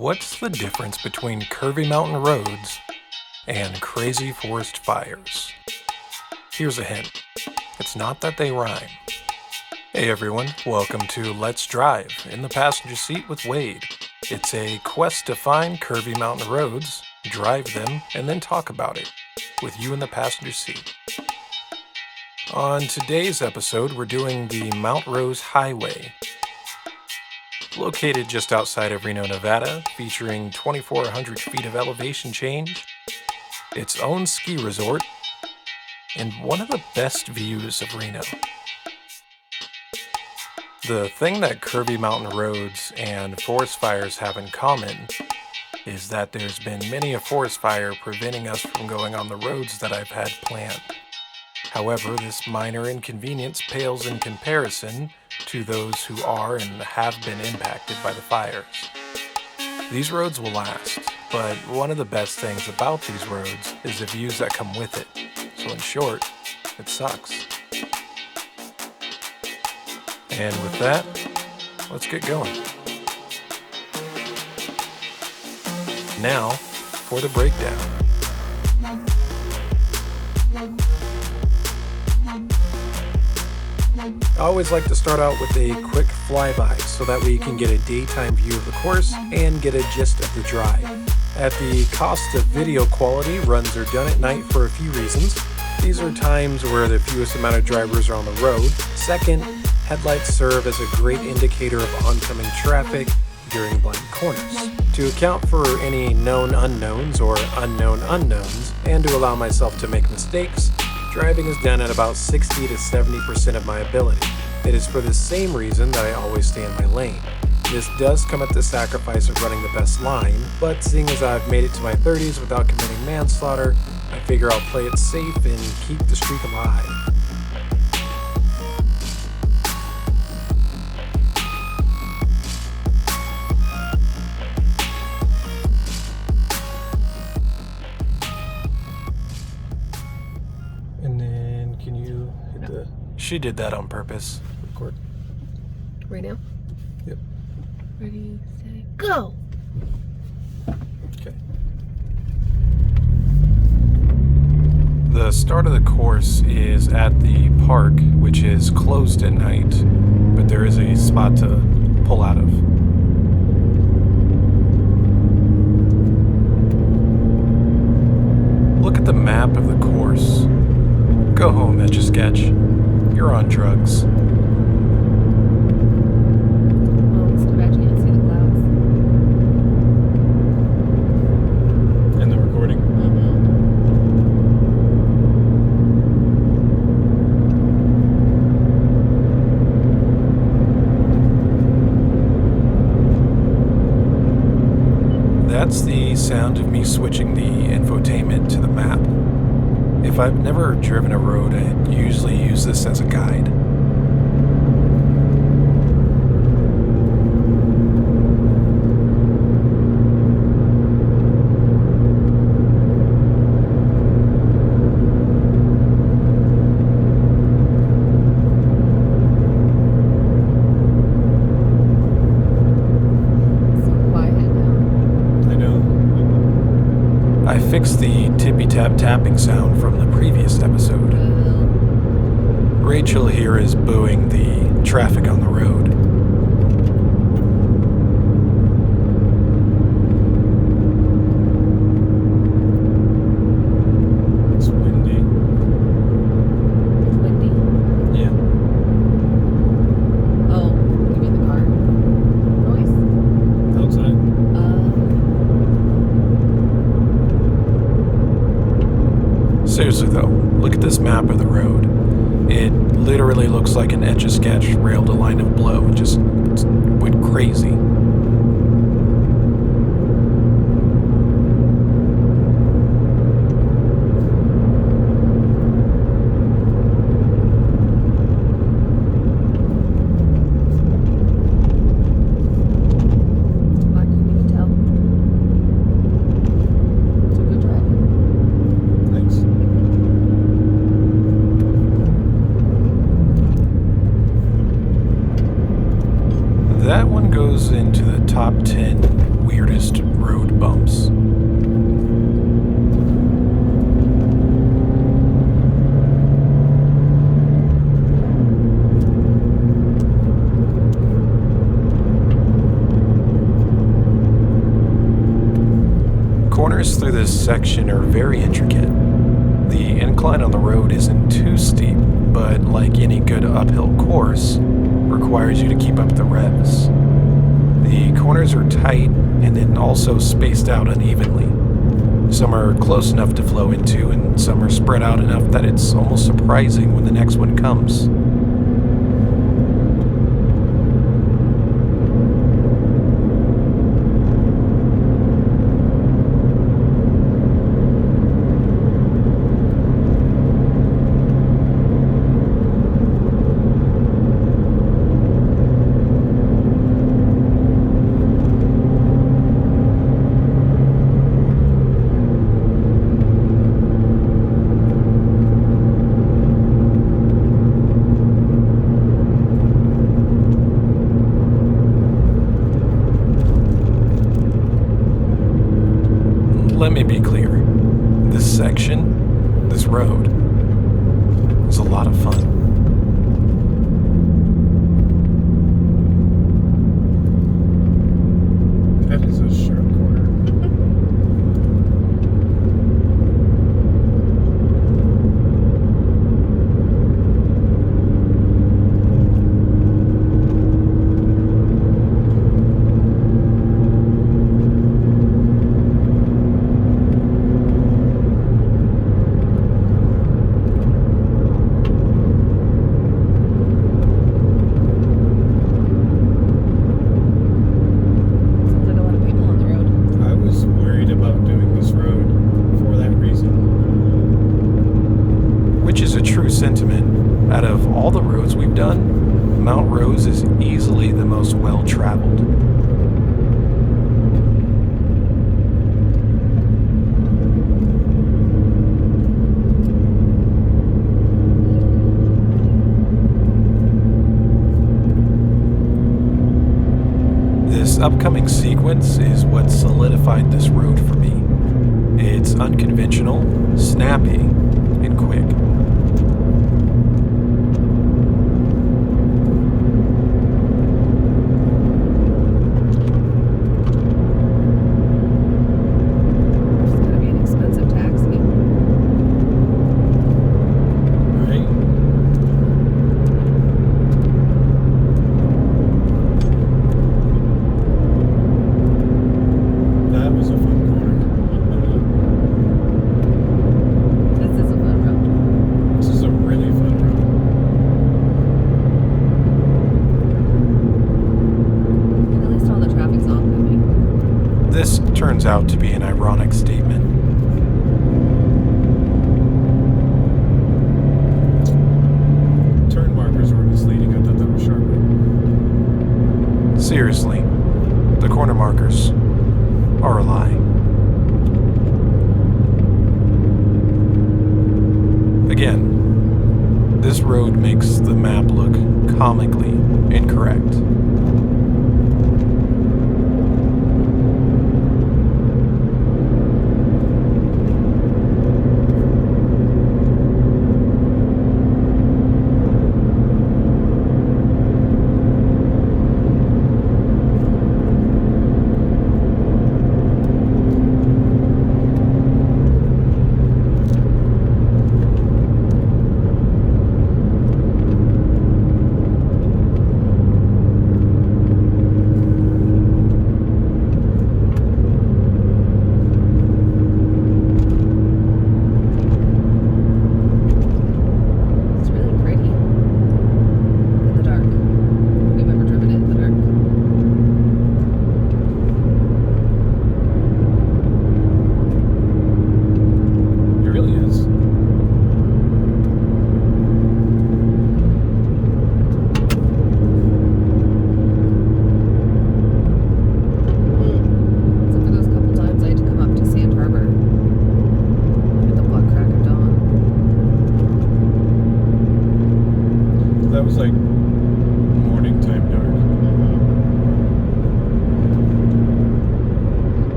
What's the difference between curvy mountain roads and crazy forest fires? Here's a hint. It's not that they rhyme. Hey everyone, welcome to Let's Drive in the passenger seat with Wade. It's a quest to find curvy mountain roads, drive them, and then talk about it, with you in the passenger seat. On today's episode, we're doing the Mount Rose Highway. Located just outside of Reno, Nevada, featuring 2,400 feet of elevation change, its own ski resort, and one of the best views of Reno. The thing that curvy mountain roads and forest fires have in common is that there's been many a forest fire preventing us from going on the roads that I've had planned. However, this minor inconvenience pales in comparison to those who are and have been impacted by the fires. These roads will last, but one of the best things about these roads is the views that come with it. So in short, it sucks. And with that, let's get going. Now, for the breakdown. I always like to start out with a quick flyby so that we can get a daytime view of the course and get a gist of the drive. At the cost of video quality, runs are done at night for a few reasons. These are times where the fewest amount of drivers are on the road. Second, headlights serve as a great indicator of oncoming traffic during blind corners. To account for any known unknowns or unknown unknowns, and to allow myself to make mistakes, driving is done at about 60 to 70% of my ability. It is for the same reason that I always stay in my lane. This does come at the sacrifice of running the best line, but seeing as I've made it to my 30s without committing manslaughter, I figure I'll play it safe and keep the streak alive. She did that on purpose. Record. Right now? Yep. Ready, steady, go! Okay. The start of the course is at the park, which is closed at night, but there is a spot to pull out of. Look at the map of the course. Go home, Etch-a-Sketch. You're on drugs. Well, it's too bad you can't see the clouds. In the recording? That's the sound of me switching the infotainment to the map. If I've never driven a road, I usually use this as a guide. So quiet now. I know. I fixed the tippy-tap tapping sound from the previous episode. Rachel here is booing the traffic on the road. It's windy. It's windy? Yeah. Oh, you mean the car noise? Outside. Seriously though, look at this map of the road. It literally looks like an Etch-a-Sketch railed a line of blow. It just went crazy. I couldn't even tell. It's a good drive. Thanks. That one goes into the top 10 weirdest corners through this section are very intricate. The incline on the road isn't too steep, but like any good uphill course, requires you to keep up the revs. The corners are tight and then also spaced out unevenly. Some are close enough to flow into, and some are spread out enough that it's almost surprising when the next one comes. Let me be clear. This section, this road, is a lot of fun. That is a sharp corner. Sounds like a lot of people on the road. I was worried about doing this road for that reason. Which is a true sentiment. Out of all the roads we've done, Mount Rose is easily the most well-traveled. This upcoming sequence is what solidified this road for me. It's unconventional, snappy, and quick. It's gotta be an expensive taxi. Right? That was a fun corner. This is a fun road. This is a really fun road. And at least all the traffic's oncoming. This turns out to be an ironic statement. Turn markers were misleading. I thought that was sharper. Seriously, the corner markers are a lie. Again, this road makes the map look comically incorrect.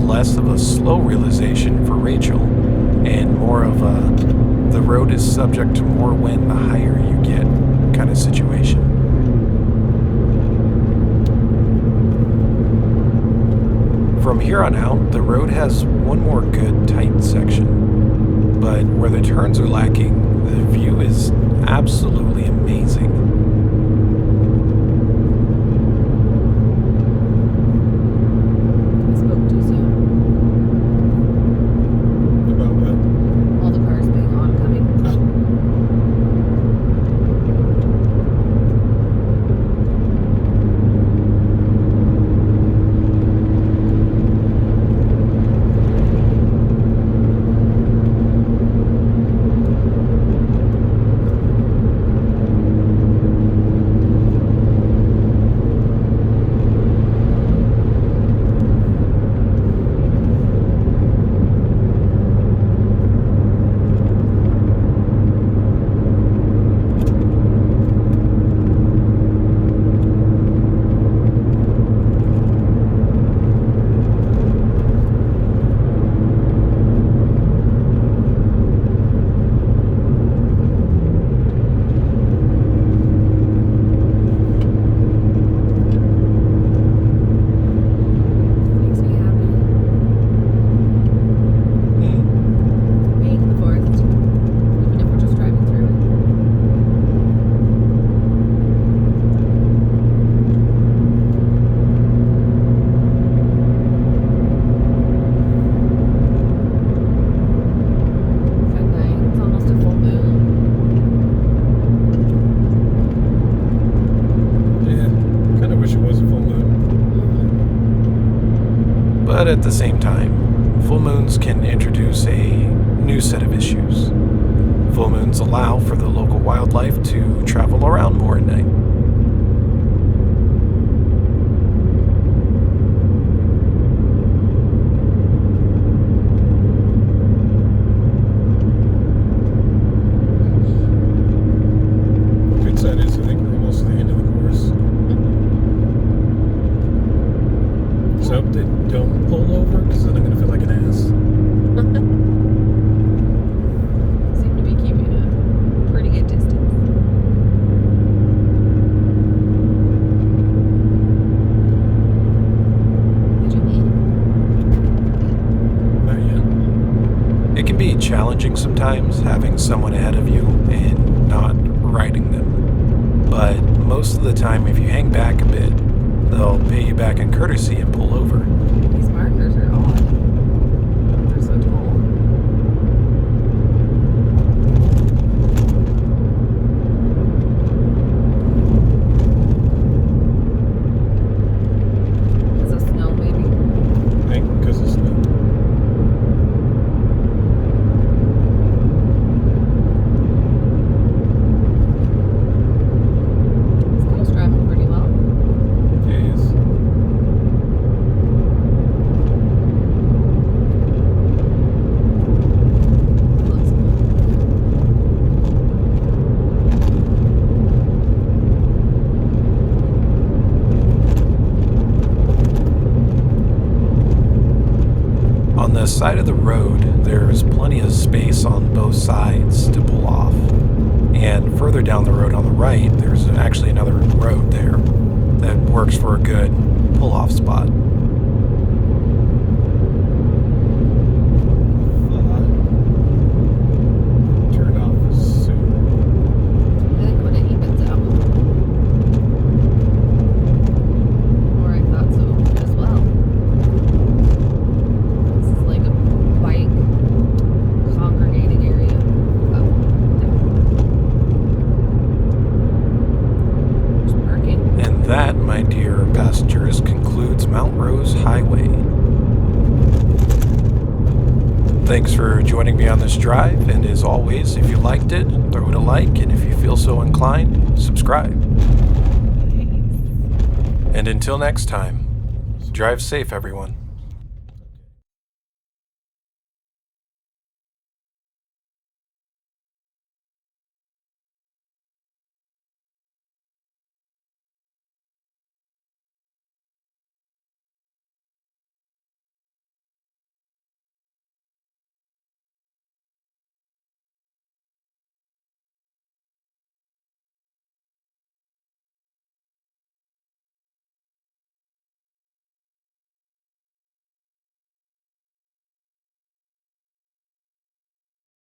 less of a slow realization for Rachel and more of a the road is subject to more wind the higher you get kind of situation. From here on out, the road has one more good tight section, but where the turns are lacking, the view is absolutely amazing. I spoke too soon. About what? All the cars being oncoming. Makes me happy. Being in the forest, even if we're just driving through it. At night, it's almost a full moon. Yeah, kind of wish it was a full moon. But at the same time, full moons can introduce a new set of issues. Full moons allow for the local wildlife to travel around more at night. Good side is, I think we're almost to the end of the course. So hope they don't pull over, because then I'm going to feel like an ass. Seem to be keeping a pretty good distance. Did you eat? Not yet. It can be challenging sometimes having someone ahead of you and not riding them. But most of the time, if you hang back a bit, they'll pay you back in courtesy and pull over. These markers are odd. They're so tall. Is it snow maybe? I think because of snow. This guy's driving pretty well. It is. Looks cool. On the side of the road, there's plenty of space on both sides to pull off. And further down the road on the right, there's actually another road there that works for a good pull-off spot. Turn off soon. I think when it evens out. Or I thought so as well. This is like a bike congregating area. Oh, there's parking. And that, my dear passengers, concludes Mount Rose Highway. Thanks for joining me on this drive, and as always, if you liked it, throw it a like, and if you feel so inclined, subscribe. And until next time, drive safe, everyone.